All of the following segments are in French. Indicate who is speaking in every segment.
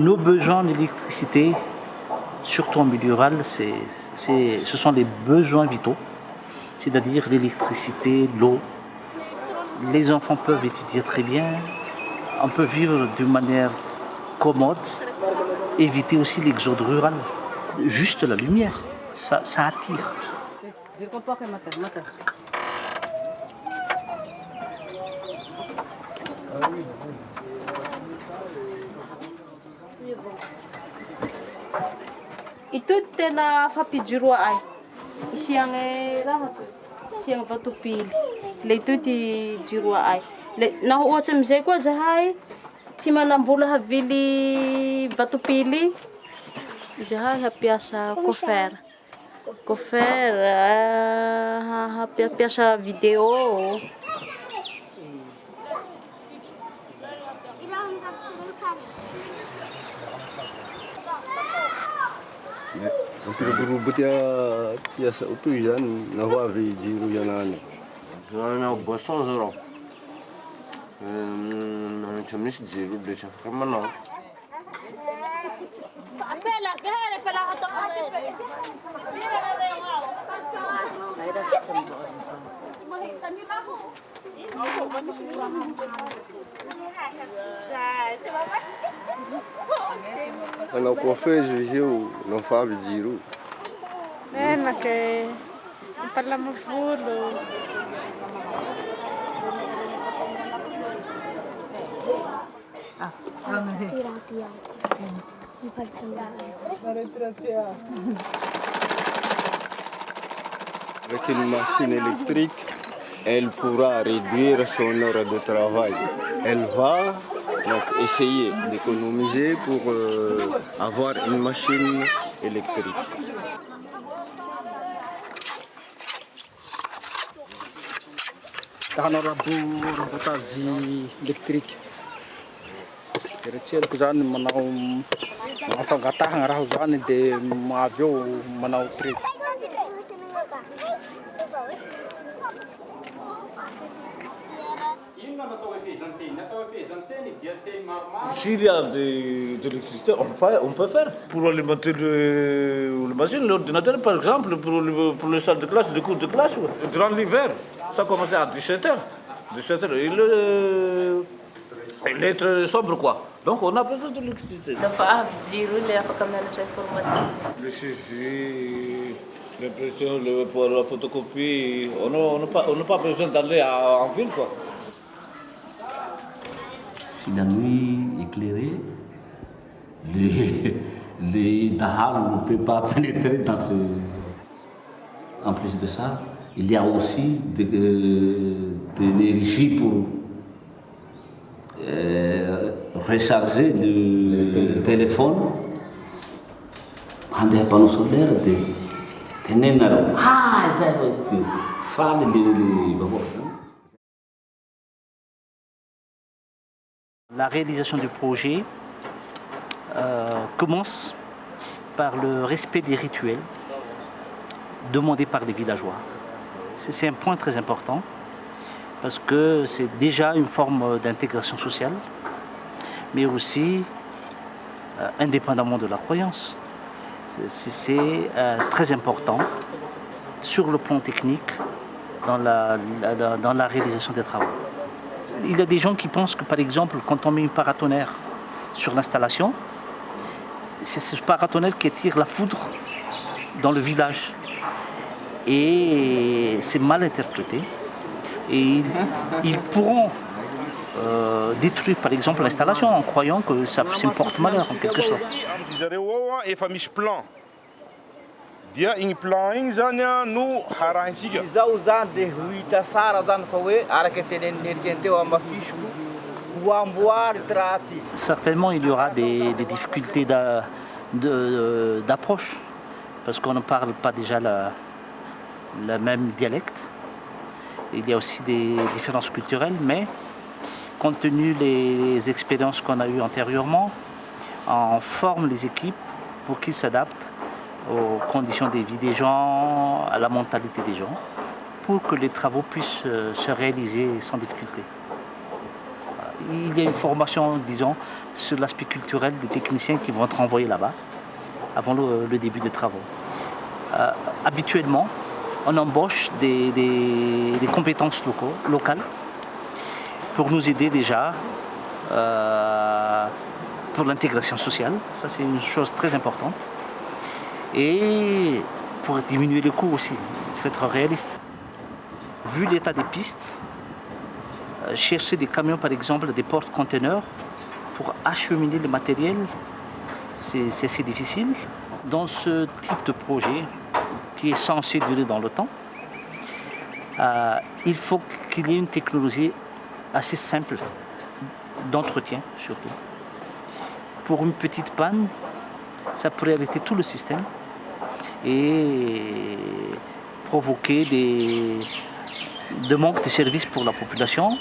Speaker 1: nos besoins d'électricité, surtout en milieu rural, ce sont les besoins vitaux, c'est-à-dire l'électricité, l'eau. Les enfants peuvent étudier très bien, on peut vivre d'une manière commode, éviter aussi l'exode rural. Juste la lumière, ça attire.
Speaker 2: Ito tena fapijuroa ay. Siyang rahat. Siyang vatupili. Le ito ti juroa ay. Le nahuotsam zay ko zahay. Tsy manambola havili vatupili. Zahay hapiasa kofer. Kofer hapiasa video.
Speaker 3: Berubut ya biasa itu ya nawa jiru ya nani.
Speaker 4: Ana boson zero. Chamis jiru de chafka mana. Pela gare pela auto.
Speaker 3: Ana ko fez eu não faz jiru.
Speaker 5: Nena que pala mo fulo.
Speaker 3: Avec une machine électrique, elle pourra réduire son heure de travail. Elle va donc essayer d'économiser pour avoir une machine électrique.
Speaker 1: Tahana rabotazy électrique. Eritseriko zany manao fangatahana raha zany dia avy eo manao trety.
Speaker 6: S'il y a de l'électricité, on peut faire. Pour alimenter le machine, l'ordinateur par exemple, pour les salles de classe, des cours de classe, durant l'hiver, ça commence à 17h. 17h, il est très sobre quoi. Donc on a besoin de l'électricité. Le suivi, l'impression, pour la photocopie, on n'a pas besoin d'aller en ville quoi.
Speaker 7: Si la nuit éclairée, les dahal ne peuvent pas pénétrer dans ce... En plus de ça, il y a aussi de l'énergie pour recharger le téléphone. Des panneaux solaires, des nénards. Ah, ça va faire
Speaker 1: La réalisation du projet commence par le respect des rituels demandés par les villageois. C'est un point très important parce que c'est déjà une forme d'intégration sociale, mais aussi indépendamment de la croyance. C'est très important sur le plan technique dans la réalisation des travaux. Il y a des gens qui pensent que, par exemple, quand on met une paratonnerre sur l'installation, c'est ce paratonnerre qui attire la foudre dans le village. Et c'est mal interprété. Et ils pourront détruire, par exemple, l'installation en croyant que ça porte malheur, en quelque sorte.
Speaker 8: Dia igny plan igny zany no harahintsika.
Speaker 9: Izao zany dia hita sara zany fa hoe araka teneniny teo amafisiko ho amboary ty raha ty.
Speaker 1: Certainement, il y aura des difficultés d'approche parce qu'on ne parle pas déjà le même dialecte. Il y a aussi des différences culturelles, mais compte tenu des expériences qu'on a eues antérieurement, on forme les équipes pour qu'ils s'adaptent aux conditions de vie des gens, à la mentalité des gens, pour que les travaux puissent se réaliser sans difficulté. Voilà. il y a une formation, disons, sur l'aspect culturel des techniciens qui vont être envoyés là-bas avant le début des travaux. Habituellement, on embauche des compétences locales pour nous aider déjà pour l'intégration sociale. Ça, c'est une chose très importante. Et pour diminuer les coûts aussi, il faut être réaliste. Vu l'état des pistes, chercher des camions, par exemple, des porte-conteneurs pour acheminer le matériel, c'est assez difficile. Dans ce type de projet, qui est censé durer dans le temps, il faut qu'il y ait une technologie assez simple, d'entretien surtout. Pour une petite panne, ça pourrait arrêter tout le système et provoquer des manques de services pour la population.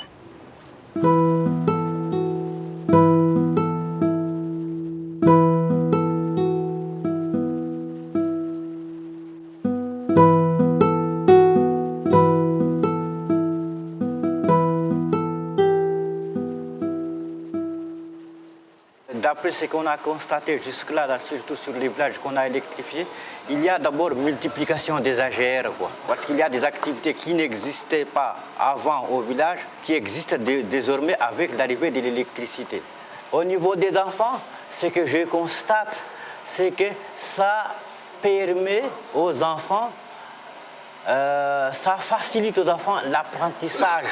Speaker 10: D'après ce qu'on a constaté jusque-là, surtout sur les villages qu'on a électrifiés, il y a d'abord multiplication des AGR, parce qu'il y a des activités qui n'existaient pas avant au village, qui existent désormais avec l'arrivée de l'électricité. Au niveau des enfants, ce que je constate, c'est que ça permet aux enfants, ça facilite aux enfants l'apprentissage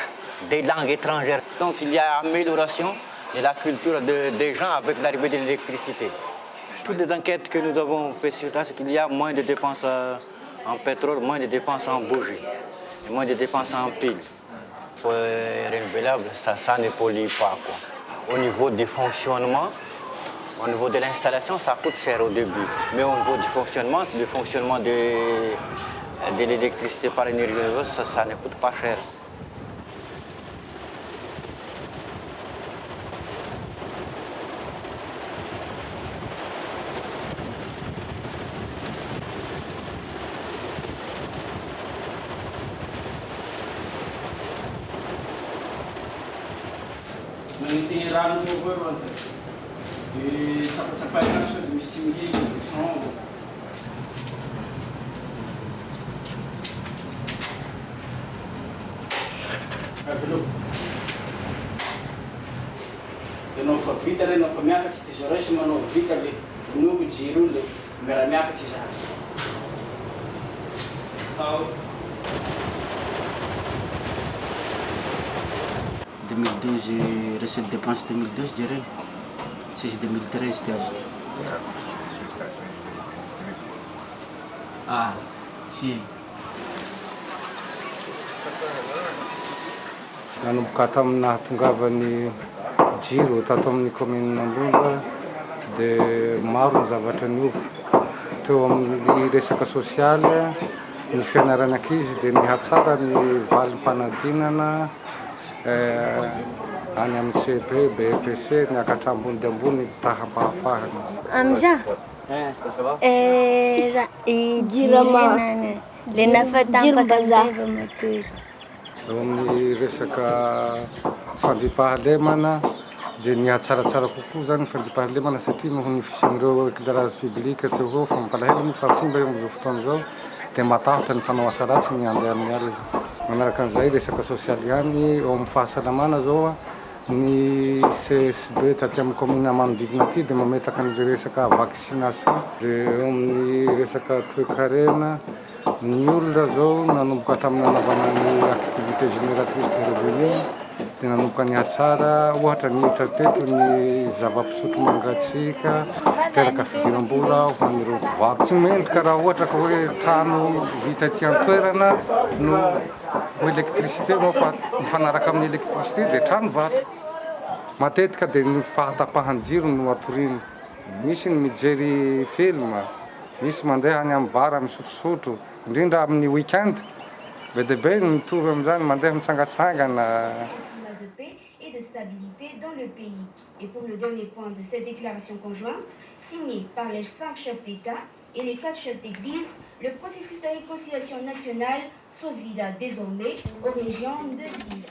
Speaker 10: des langues étrangères. Donc il y a amélioration de la culture des gens avec l'arrivée de l'électricité. Toutes les enquêtes que nous avons faites sur ça, c'est qu'il y a moins de dépenses en pétrole, moins de dépenses en bougies, et moins de dépenses en piles. Pour les renouvelables, ça ne pollue pas, Au niveau du fonctionnement, au niveau de l'installation, ça coûte cher au début. Mais au niveau du fonctionnement, le fonctionnement de l'électricité par énergie renouvelable, ça ne coûte pas cher.
Speaker 11: Meniti rano over di sampai langsung di mesti begini sono belum non fa vita le non fa miakatsy tesoro sy manao vita le vonoako jiro le miara-miakatsy zany. 2002, j'ai reçu de dépenses 2002, je dirais. C'est 2013, c'était ajouté. Ah, si.
Speaker 12: Nanomboka tamin'ny nahatongavany jiro tato amin'ny commune Ambonga dia maro ny zavatra niova. Teo amin'ny resaka sosialy, ny fianarana ankizy dia nihatsara ny valim-panadinana any amin'ny CP, BEPC, niakatra ambony dia ambony taham-pahafahana.
Speaker 13: Amja jirenany le nafatampanjava matory.
Speaker 12: Eo amin'ny resaka fandriampahalemana dia nihatsaratsara kokoa zany ny fandriampahalemana satria noho ny fisian'ireo éclairage public teo ho fa mampalahelo ny fahasimba eo amin'izao fotoana izao dia matahotra ny mpanao asa ratsy ny andeha amin'ny alina. Manaraka an'izay resaka sosialy ihany eo amin'ny fahasalamana zao ny CSB taty amin'ny commune manodidina aty dia mametaka ny resaka vaccination. Dia eo amin'ny resaka toe-karena ny olona zao nanomboka tamin'ny nanaovana ny activité génératrice de revenu dia nanomboka nihatsara ohatra nihitra teto ny zava-pisotro mangatsiaka teraka fidiram-bola ho an'ireo mpivarotra. Tsy mendrika raha ohatra ka hoe trano vita ty an-toerana no ho électricité moa fa mifanaraka amin'ny électricité dia trano vato. Matetika dia ny fahatapahan-jiro no atoriany. Misy ny mijery film, misy mandeha any amin'ny bara misotrosotro, indrindra amin'ny week-end. Be dia be ny mitovy amin'izany mandeha mitsangatsangana.
Speaker 14: Et de stabilité dans le pays. Et pour le dernier point de cette déclaration conjointe, signée par les 5 chefs d'État et les 4 chefs d'Église, le processus de réconciliation nationale s'ouvre désormais aux régions de l'île.